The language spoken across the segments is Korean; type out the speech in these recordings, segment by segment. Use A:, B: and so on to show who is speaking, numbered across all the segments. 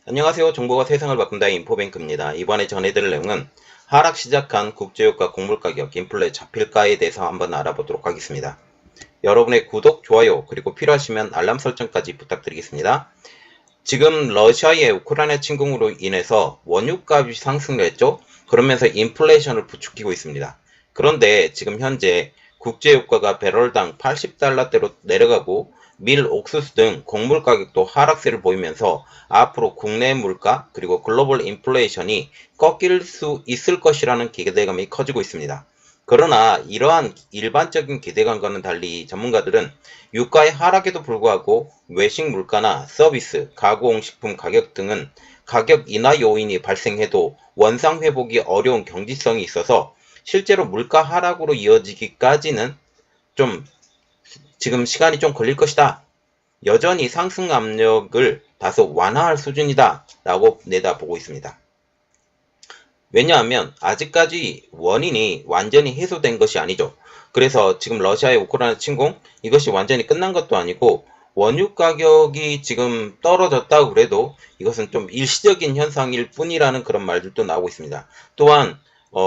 A: 안녕하세요. 정보가 세상을 바꾼다 인포뱅크입니다. 이번에 전해드릴 내용은 하락 시작한 국제유가 곡물가격 인플레 잡힐까에 대해서 한번 알아보도록 하겠습니다. 여러분의 구독, 좋아요, 그리고 필요하시면 알람 설정까지 부탁드리겠습니다. 지금 러시아의 우크라이나 침공으로 인해서 원유값이 상승을 했죠. 그러면서 인플레이션을 부추기고 있습니다. 그런데 지금 현재 국제유가가 배럴당 80달러대로 내려가고 밀, 옥수수 등 곡물 가격도 하락세를 보이면서 앞으로 국내 물가 그리고 글로벌 인플레이션이 꺾일 수 있을 것이라는 기대감이 커지고 있습니다. 그러나 이러한 일반적인 기대감과는 달리 전문가들은 유가의 하락에도 불구하고 외식 물가나 서비스, 가공식품 가격 등은 가격 인하 요인이 발생해도 원상 회복이 어려운 경직성이 있어서 실제로 물가 하락으로 이어지기까지는 좀 지금 시간이 좀 걸릴 것이다. 여전히 상승 압력을 다소 완화할 수준이다 라고 내다보고 있습니다. 왜냐하면 아직까지 원인이 완전히 해소된 것이 아니죠. 그래서 지금 러시아의 우크라이나 침공 이것이 완전히 끝난 것도 아니고 원유 가격이 지금 떨어졌다고 그래도 이것은 좀 일시적인 현상일 뿐이라는 그런 말들도 나오고 있습니다. 또한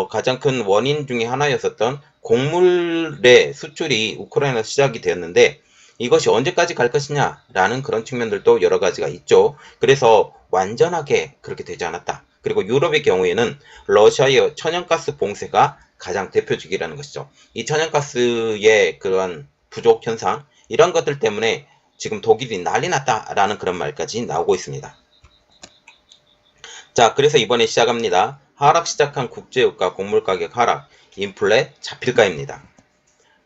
A: 가장 큰 원인 중에 하나였었던 곡물의 수출이 우크라이나 시작이 되었는데 이것이 언제까지 갈 것이냐라는 그런 측면들도 여러 가지가 있죠. 그래서 완전하게 그렇게 되지 않았다. 그리고 유럽의 경우에는 러시아의 천연가스 봉쇄가 가장 대표적이라는 것이죠. 이 천연가스의 그러한 부족 현상 이런 것들 때문에 지금 독일이 난리 났다라는 그런 말까지 나오고 있습니다. 자, 그래서 이번에 시작합니다. 하락 시작한 국제유가 곡물가격 하락, 인플레 잡힐까입니다.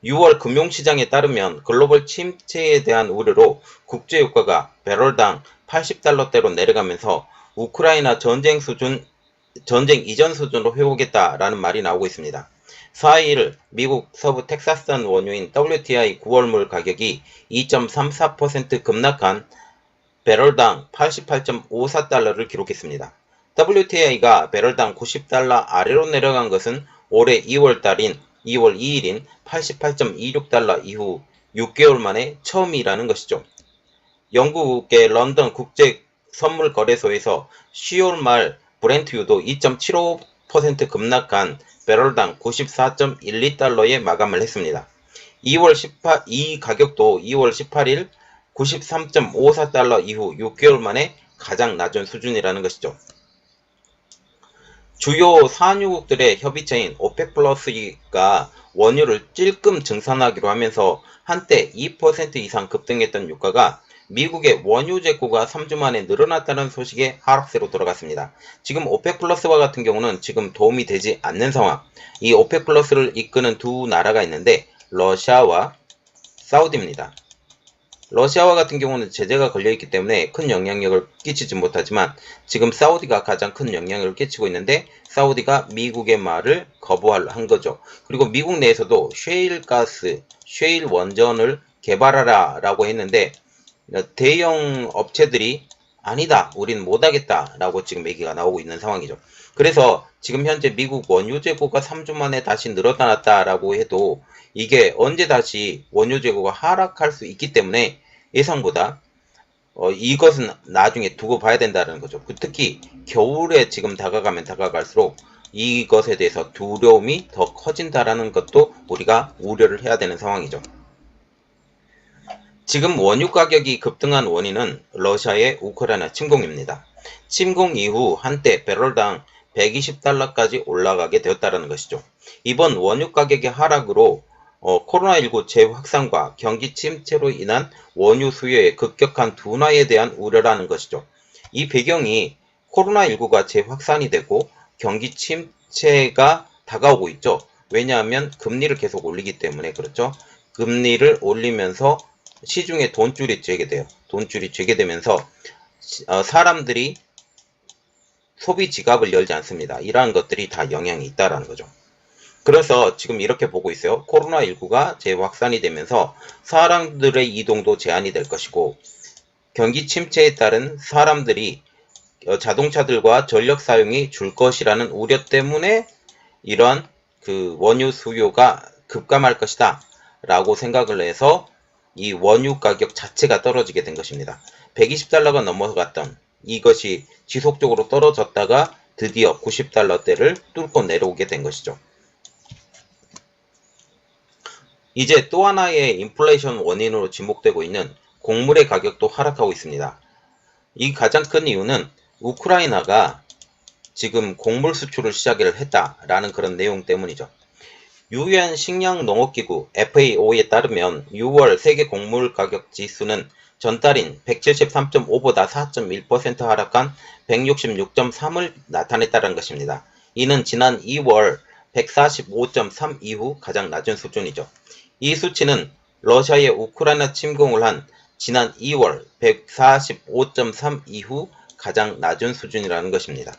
A: 6월 금융시장에 따르면 글로벌 침체에 대한 우려로 국제유가가 배럴당 80달러대로 내려가면서 우크라이나 전쟁 이전 수준으로 회복했다라는 말이 나오고 있습니다. 4일 미국 서부 텍사스산 원유인 WTI 9월물 가격이 2.34% 급락한 배럴당 88.54달러를 기록했습니다. WTI가 배럴당 90달러 아래로 내려간 것은 올해 2월 2일인 88.26달러 이후 6개월 만에 처음이라는 것이죠. 영국의 런던 국제 선물 거래소에서 10월 말 브렌트유도 2.75% 급락한 배럴당 94.12달러에 마감을 했습니다. 이 가격도 2월 18일 93.54달러 이후 6개월 만에 가장 낮은 수준이라는 것이죠. 주요 산유국들의 협의체인 오펙 플러스가 원유를 찔끔 증산하기로 하면서 한때 2% 이상 급등했던 유가가 미국의 원유 재고가 3주 만에 늘어났다는 소식에 하락세로 돌아갔습니다. 지금 오펙 플러스와 같은 경우는 지금 도움이 되지 않는 상황. 이 오펙 플러스를 이끄는 두 나라가 있는데 러시아와 사우디입니다. 러시아와 같은 경우는 제재가 걸려있기 때문에 큰 영향력을 끼치지 못하지만 지금 사우디가 가장 큰 영향력을 끼치고 있는데 사우디가 미국의 말을 거부한 거죠. 그리고 미국 내에서도 셰일 가스, 셰일 원전을 개발하라 라고 했는데 대형 업체들이 아니다, 우린 못하겠다 라고 지금 얘기가 나오고 있는 상황이죠. 그래서 지금 현재 미국 원유 재고가 3주 만에 다시 늘어났다라고 해도 이게 언제 다시 원유 재고가 하락할 수 있기 때문에 예상보다 이것은 나중에 두고 봐야 된다는 거죠. 특히 겨울에 지금 다가가면 다가갈수록 이것에 대해서 두려움이 더 커진다라는 것도 우리가 우려를 해야 되는 상황이죠. 지금 원유 가격이 급등한 원인은 러시아의 우크라이나 침공입니다. 침공 이후 한때 배럴당 120달러까지 올라가게 되었다는 것이죠. 이번 원유 가격의 하락으로 코로나19 재확산과 경기 침체로 인한 원유 수요의 급격한 둔화에 대한 우려라는 것이죠. 이 배경이 코로나19가 재확산이 되고 경기 침체가 다가오고 있죠. 왜냐하면 금리를 계속 올리기 때문에 그렇죠. 금리를 올리면서 시중에 돈줄이 쬐게 돼요. 돈줄이 쬐게 되면서 사람들이 소비 지갑을 열지 않습니다. 이러한 것들이 다 영향이 있다라는 거죠. 그래서 지금 이렇게 보고 있어요. 코로나19가 재확산이 되면서 사람들의 이동도 제한이 될 것이고 경기 침체에 따른 사람들이 자동차들과 전력 사용이 줄 것이라는 우려 때문에 이러한 그 원유 수요가 급감할 것이다 라고 생각을 해서 이 원유 가격 자체가 떨어지게 된 것입니다. 120달러가 넘어갔던 이것이 지속적으로 떨어졌다가 드디어 90달러대를 뚫고 내려오게 된 것이죠. 이제 또 하나의 인플레이션 원인으로 지목되고 있는 곡물의 가격도 하락하고 있습니다. 이 가장 큰 이유는 우크라이나가 지금 곡물 수출을 시작을 했다라는 그런 내용 때문이죠. 유엔 식량농업기구 FAO에 따르면 6월 세계 곡물 가격 지수는 전달인 173.5보다 4.1% 하락한 166.3을 나타냈다는 것입니다. 이는 지난 2월 145.3 이후 가장 낮은 수준이죠. 이 수치는 러시아의 우크라이나 침공을 한 지난 2월 145.3 이후 가장 낮은 수준이라는 것입니다.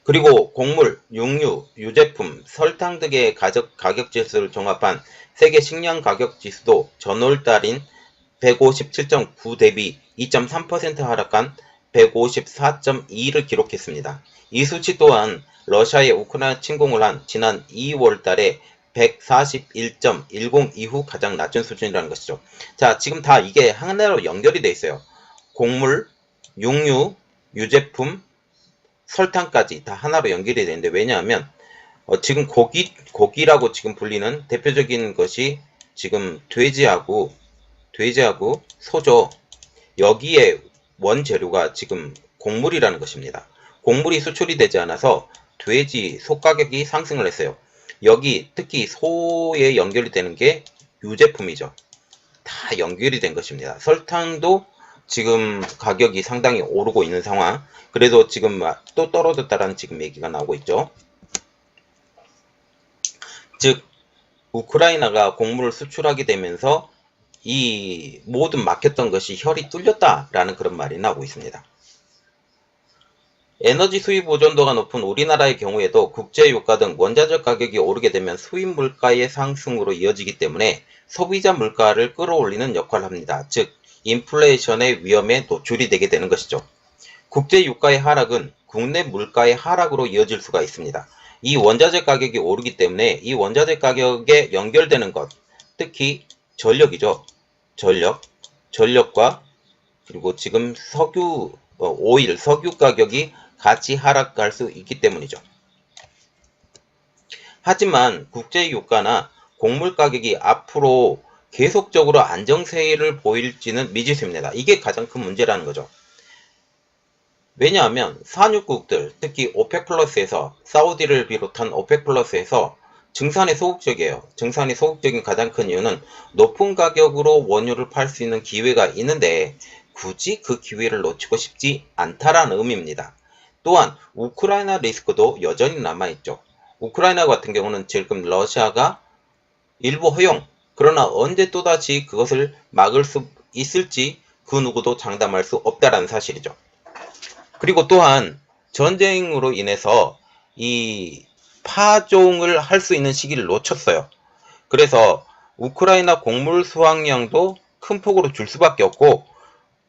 A: 그리고 곡물, 육류, 유제품, 설탕 등의 가격 지수를 종합한 세계 식량 가격 지수도 전월 달인 157.9 대비 2.3% 하락한 154.2를 기록했습니다. 이 수치 또한 러시아의 우크라이나 침공을 한 지난 2월 달에 141.10 이후 가장 낮은 수준이라는 것이죠. 자, 지금 다 이게 하나로 연결이 돼 있어요. 곡물, 육류, 유제품, 설탕까지 다 하나로 연결이 되는데, 왜냐하면 지금 고기라고 지금 불리는 대표적인 것이 지금 돼지하고 소죠. 여기에 원재료가 지금 곡물이라는 것입니다. 곡물이 수출이 되지 않아서 돼지, 소 가격이 상승을 했어요. 여기 특히 소에 연결이 되는 게 유제품이죠. 다 연결이 된 것입니다. 설탕도 지금 가격이 상당히 오르고 있는 상황. 그래도 지금 또 떨어졌다라는 지금 얘기가 나오고 있죠. 즉 우크라이나가 곡물을 수출하게 되면서 이 모든 막혔던 것이 혈이 뚫렸다라는 그런 말이 나오고 있습니다. 에너지 수입 의존도가 높은 우리나라의 경우에도 국제유가 등 원자재 가격이 오르게 되면 수입 물가의 상승으로 이어지기 때문에 소비자 물가를 끌어올리는 역할을 합니다. 즉 인플레이션의 위험에 노출이 되게 되는 것이죠. 국제유가의 하락은 국내 물가의 하락으로 이어질 수가 있습니다. 이 원자재 가격이 오르기 때문에 이 원자재 가격에 연결되는 것, 특히 전력이죠. 전력과 그리고 지금 오일, 석유 가격이 같이 하락할 수 있기 때문이죠. 하지만 국제유가나 곡물 가격이 앞으로 계속적으로 안정세를 보일지는 미지수입니다. 이게 가장 큰 문제라는 거죠. 왜냐하면 산유국들, 특히 오펙 플러스에서 사우디를 비롯한 오펙 플러스에서 증산에 소극적이에요. 증산에 소극적인 가장 큰 이유는 높은 가격으로 원유를 팔 수 있는 기회가 있는데 굳이 그 기회를 놓치고 싶지 않다라는 의미입니다. 또한 우크라이나 리스크도 여전히 남아있죠. 우크라이나 같은 경우는 지금 러시아가 일부 허용, 그러나 언제 또다시 그것을 막을 수 있을지 그 누구도 장담할 수 없다라는 사실이죠. 그리고 또한 전쟁으로 인해서 이 파종을 할 수 있는 시기를 놓쳤어요. 그래서 우크라이나 곡물 수확량도 큰 폭으로 줄 수밖에 없고,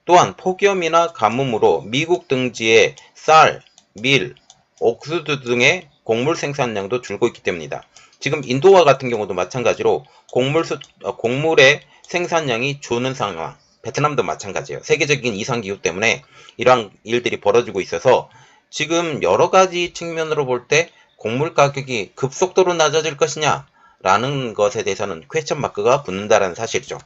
A: 또한 폭염이나 가뭄으로 미국 등지의 쌀, 밀, 옥수수 등의 곡물 생산량도 줄고 있기 때문이다. 지금 인도와 같은 경우도 마찬가지로 곡물의 생산량이 주는 상황, 베트남도 마찬가지예요. 세계적인 이상기후 때문에 이러한 일들이 벌어지고 있어서 지금 여러 가지 측면으로 볼 때 곡물 가격이 급속도로 낮아질 것이냐 라는 것에 대해서는 퀘스천 마크가 붙는다는 사실이죠.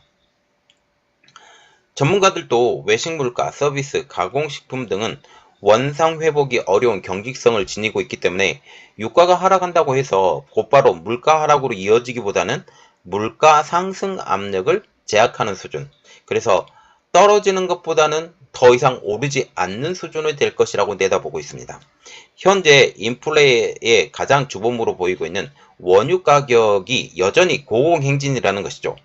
A: 전문가들도 외식 물가, 서비스, 가공식품 등은 원상 회복이 어려운 경직성을 지니고 있기 때문에 유가가 하락한다고 해서 곧바로 물가 하락으로 이어지기보다는 물가 상승 압력을 제약하는 수준, 그래서 떨어지는 것보다는 더 이상 오르지 않는 수준이 될 것이라고 내다보고 있습니다. 현재 인플레의 가장 주범으로 보이고 있는 원유 가격이 여전히 고공행진이라는 것이죠.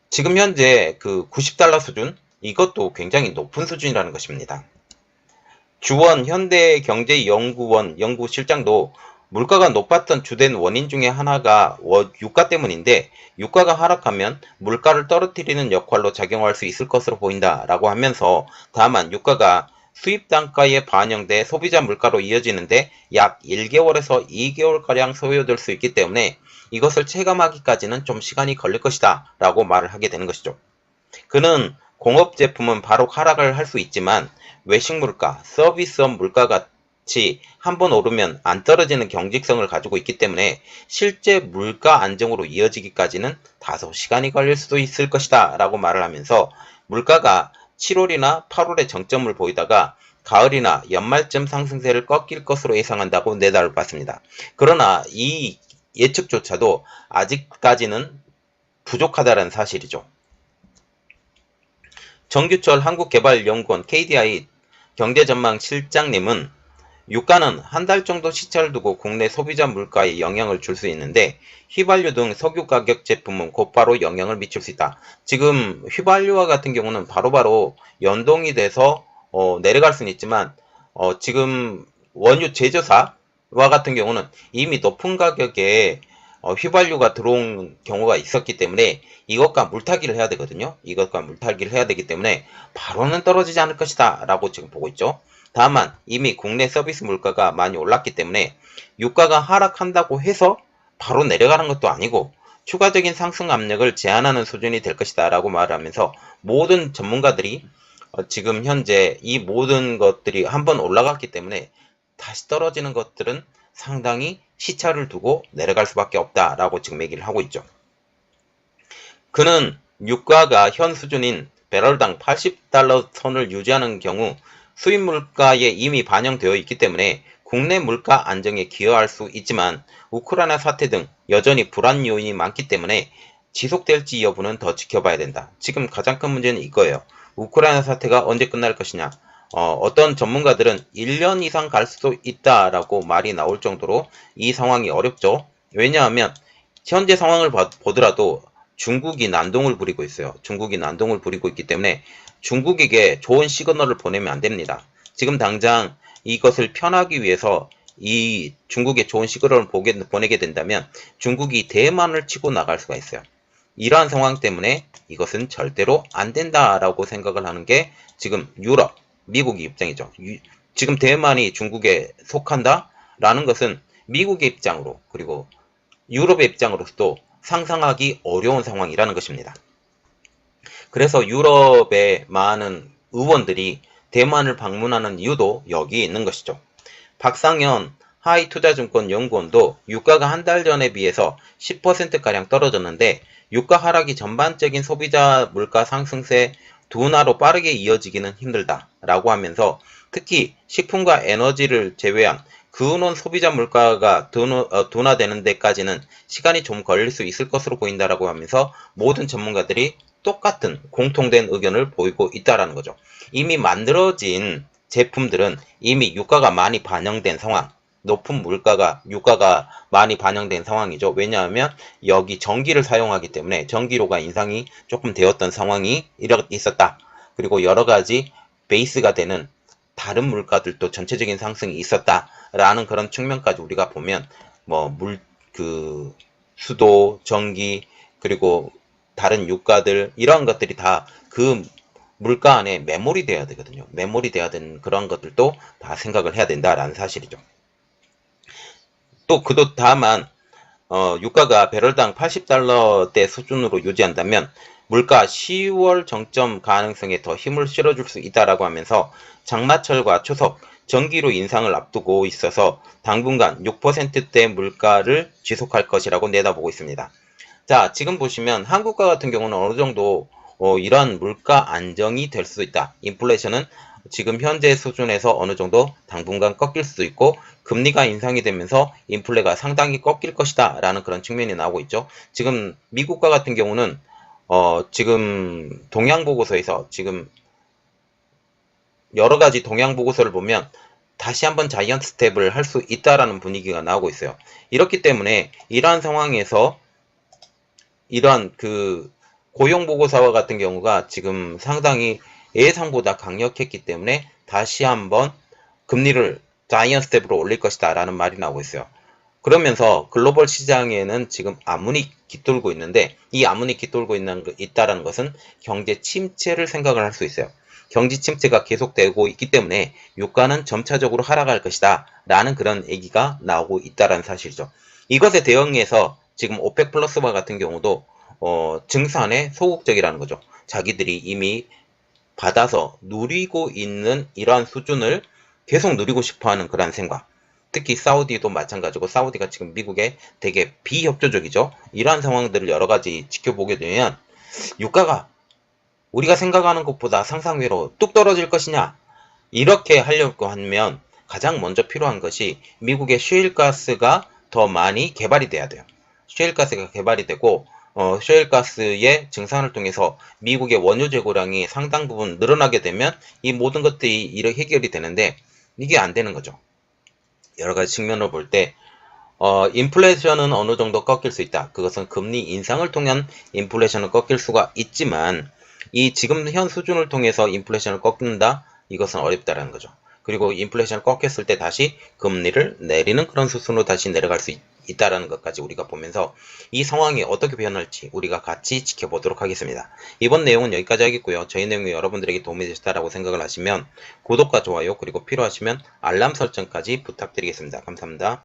A: 지금 현재 그 90달러 수준, 이것도 굉장히 높은 수준이라는 것입니다. 주원 현대경제연구원 연구실장도 물가가 높았던 주된 원인 중에 하나가 유가 때문인데, 유가가 하락하면 물가를 떨어뜨리는 역할로 작용할 수 있을 것으로 보인다라고 하면서, 다만 유가가 수입 단가에 반영돼 소비자 물가로 이어지는데 약 1개월에서 2개월가량 소요될 수 있기 때문에 이것을 체감하기까지는 좀 시간이 걸릴 것이다 라고 말을 하게 되는 것이죠. 그는 공업 제품은 바로 하락을 할 수 있지만 외식 물가, 서비스업 물가 같이 한번 오르면 안 떨어지는 경직성을 가지고 있기 때문에 실제 물가 안정으로 이어지기까지는 다소 시간이 걸릴 수도 있을 것이다 라고 말을 하면서 물가가 7월이나 8월에 정점을 보이다가 가을이나 연말쯤 상승세를 꺾일 것으로 예상한다고 내다봤습니다. 그러나 이 예측조차도 아직까지는 부족하다는 사실이죠. 정규철 한국개발연구원 KDI 경제전망 실장님은 유가는 한 달 정도 시차를 두고 국내 소비자 물가에 영향을 줄 수 있는데 휘발유 등 석유 가격 제품은 곧바로 영향을 미칠 수 있다. 지금 휘발유와 같은 경우는 바로바로 연동이 돼서 내려갈 수는 있지만 지금 원유 제조사와 같은 경우는 이미 높은 가격에 휘발유가 들어온 경우가 있었기 때문에 이것과 물타기를 해야 되거든요. 이것과 물타기를 해야 되기 때문에 바로는 떨어지지 않을 것이다 라고 지금 보고 있죠. 다만 이미 국내 서비스 물가가 많이 올랐기 때문에 유가가 하락한다고 해서 바로 내려가는 것도 아니고 추가적인 상승 압력을 제한하는 수준이 될 것이다 라고 말하면서 모든 전문가들이 지금 현재 이 모든 것들이 한번 올라갔기 때문에 다시 떨어지는 것들은 상당히 시차를 두고 내려갈 수밖에 없다라고 지금 얘기를 하고 있죠. 그는 유가가 현 수준인 배럴당 80달러 선을 유지하는 경우 수입 물가에 이미 반영되어 있기 때문에 국내 물가 안정에 기여할 수 있지만 우크라이나 사태 등 여전히 불안 요인이 많기 때문에 지속될지 여부는 더 지켜봐야 된다. 지금 가장 큰 문제는 이거예요. 우크라이나 사태가 언제 끝날 것이냐. 어떤 전문가들은 1년 이상 갈 수도 있다라고 말이 나올 정도로 이 상황이 어렵죠. 왜냐하면 현재 상황을 보더라도 중국이 난동을 부리고 있어요. 중국이 난동을 부리고 있기 때문에 중국에게 좋은 시그널을 보내면 안 됩니다. 지금 당장 이것을 편하기 위해서 이 중국에 좋은 시그널을 보내게 된다면 중국이 대만을 치고 나갈 수가 있어요. 이러한 상황 때문에 이것은 절대로 안 된다라고 생각을 하는 게 지금 유럽, 미국의 입장이죠. 지금 대만이 중국에 속한다라는 것은 미국의 입장으로 그리고 유럽의 입장으로서도 상상하기 어려운 상황이라는 것입니다. 그래서 유럽의 많은 의원들이 대만을 방문하는 이유도 여기에 있는 것이죠. 박상현 하이투자증권 연구원도 유가가 한 달 전에 비해서 10%가량 떨어졌는데 유가 하락이 전반적인 소비자 물가 상승세 둔화로 빠르게 이어지기는 힘들다 라고 하면서 특히 식품과 에너지를 제외한 근원 소비자 물가가 둔화되는 데까지는 시간이 좀 걸릴 수 있을 것으로 보인다라고 하면서 모든 전문가들이 똑같은 공통된 의견을 보이고 있다라는 거죠. 이미 만들어진 제품들은 이미 유가가 많이 반영된 상황, 높은 유가가 많이 반영된 상황이죠. 왜냐하면 여기 전기를 사용하기 때문에 전기료가 인상이 조금 되었던 상황이 있었다. 그리고 여러 가지 베이스가 되는 다른 물가들도 전체적인 상승이 있었다라는 그런 측면까지 우리가 보면 수도, 전기, 그리고 다른 유가들 이러한 것들이 다 그 물가 안에 메모리 돼야 되거든요. 메모리 돼야 되는 그런 것들도 다 생각을 해야 된다라는 사실이죠. 또 다만 유가가 배럴당 80달러대 수준으로 유지한다면 물가 10월 정점 가능성에 더 힘을 실어줄 수 있다라고 하면서 장마철과 추석, 전기료 인상을 앞두고 있어서 당분간 6%대 물가를 지속할 것이라고 내다보고 있습니다. 자, 지금 보시면 한국과 같은 경우는 어느 정도 이러한 물가 안정이 될 수도 있다. 인플레이션은 지금 현재 수준에서 어느 정도 당분간 꺾일 수도 있고 금리가 인상이 되면서 인플레가 상당히 꺾일 것이다 라는 그런 측면이 나오고 있죠. 지금 미국과 같은 경우는 지금 동향보고서에서 지금 여러 가지 동향보고서를 보면 다시 한번 자이언트 스텝을 할 수 있다라는 분위기가 나오고 있어요. 이렇기 때문에 이러한 상황에서 이러한 고용보고서와 같은 경우가 지금 상당히 예상보다 강력했기 때문에 다시 한번 금리를 자이언트 스텝으로 올릴 것이다 라는 말이 나오고 있어요. 그러면서 글로벌 시장에는 지금 암문이 깃돌고 있는데 이 암문이 깃돌고 있다는 것은 경제 침체를 생각을 할 수 있어요. 경제 침체가 계속되고 있기 때문에 유가는 점차적으로 하락할 것이다 라는 그런 얘기가 나오고 있다는 사실이죠. 이것에 대응해서 지금 오펙 플러스와 같은 경우도 증산에 소극적이라는 거죠. 자기들이 이미 받아서 누리고 있는 이러한 수준을 계속 누리고 싶어하는 그런 생각. 특히 사우디도 마찬가지고 사우디가 지금 미국에 되게 비협조적이죠. 이러한 상황들을 여러 가지 지켜보게 되면 유가가 우리가 생각하는 것보다 상상외로 뚝 떨어질 것이냐, 이렇게 하려고 하면 가장 먼저 필요한 것이 미국의 셰일가스가 더 많이 개발이 돼야 돼요. 셰일가스가 개발이 되고 셰일가스의 증산을 통해서 미국의 원유 재고량이 상당 부분 늘어나게 되면 이 모든 것들이 이렇게 해결이 되는데 이게 안 되는 거죠. 여러 가지 측면을 볼 때 인플레이션은 어느 정도 꺾일 수 있다. 그것은 금리 인상을 통한 인플레이션을 꺾일 수가 있지만 이 지금 현 수준을 통해서 인플레이션을 꺾는다? 이것은 어렵다라는 거죠. 그리고 인플레이션을 꺾였을 때 다시 금리를 내리는 그런 수순으로 다시 내려갈 수 있다라는 것까지 우리가 보면서 이 상황이 어떻게 변할지 우리가 같이 지켜보도록 하겠습니다. 이번 내용은 여기까지 하겠고요. 저희 내용이 여러분들에게 도움이 되셨다라고 생각을 하시면 구독과 좋아요 그리고 필요하시면 알람 설정까지 부탁드리겠습니다. 감사합니다.